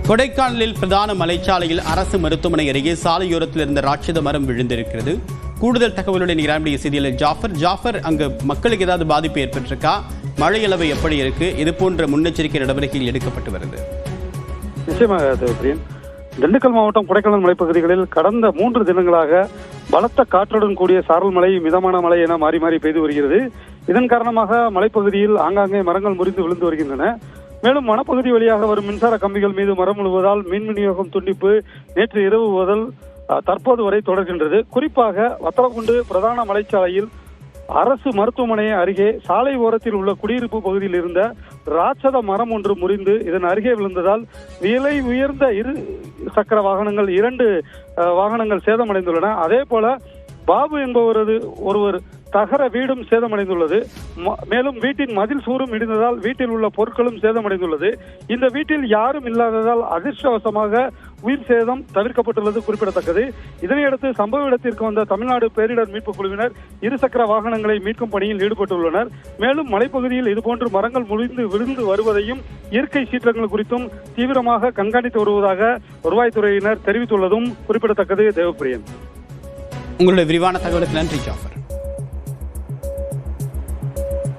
கொடைக்கானலில் பிரதான மலைச்சாலையில் அரசு மருத்துவமனை அருகே சாலையோரத்தில் இருந்த ராட்சத மரம் விழுந்திருக்கிறது. கூடுதல் தகவலுடன் நம்முடைய செய்தியாளர் ஜாஃபர், அங்கு மக்களுக்கு ஏதாவது பாதிப்பு ஏற்பட்டிருக்கா? மழை அளவு எப்படி இருக்கு? இது போன்ற முன்னெச்சரிக்கை நடவடிக்கைகள் எடுக்கப்பட்டு வருது. நிச்சயமாக திண்டுக்கல் மாவட்டம் கொடைக்கானல் மலைப்பகுதிகளில் கடந்த 3 தினங்களாக பலத்த காற்றுடன் கூடிய சாரல் மழை, மிதமான மழை என மாறி மாறி பெய்து வருகிறது. இதன் காரணமாக மலைப்பகுதியில் ஆங்காங்கே மரங்கள் முறிந்து விழுந்து வருகின்றன. மேலும் வனப்பகுதி வழியாக வரும் மின்சார கம்பிகள் மீது மரம் விழுவதால் மின் விநியோகம் துண்டிப்பு நேற்று இரவு முதல் தற்போது வரை தொடர்கின்றது. குறிப்பாக வத்தலக்குண்டு பிரதான மலைச்சாலையில் அரசு மருத்துவமனை அருகே சாலை ஓரத்தில் உள்ள குடியிருப்பு பகுதியில் இருந்த ராட்சத மரம் ஒன்று முறிந்து இதன் அருகே விழுந்ததால் விலை உயர்ந்த 2 சக்கர வாகனங்கள் 2 வாகனங்கள் சேதமடைந்துள்ளன. அதே போல பாபு என்பவரது ஒருவர் தகர வீடும் சேதமடைந்துள்ளது. மேலும் வீட்டின் மதில் சூரும் இடிந்ததால் வீட்டில் உள்ள பொருட்களும் சேதமடைந்துள்ளது. இந்த வீட்டில் யாரும் இல்லாததால் அதிர்ஷ்டவசமாக உயிர் சேதம் தவிர்க்கப்பட்டுள்ளது குறிப்பிடத்தக்கது. இதனையடுத்து சம்பவ இடத்திற்கு வந்த தமிழ்நாடு பேரிடர் மீட்புக் குழுவினர் 2 சக்கர வாகனங்களை மீட்கும் பணியில் ஈடுபட்டுள்ளனர். மேலும் மலைப்பகுதியில் இதுபோன்று மரங்கள் முறிந்து விழுந்து வருவதையும் இயற்கை சீற்றங்கள் குறித்தும் தீவிரமாக கண்காணித்து வருவதாக வருவாய்த்துறையினர் தெரிவித்துள்ளதும் குறிப்பிடத்தக்கது. தேவப்பிரியன், உங்களுடைய விரிவான தகவலுக்கு நன்றி ஜாஃபர்.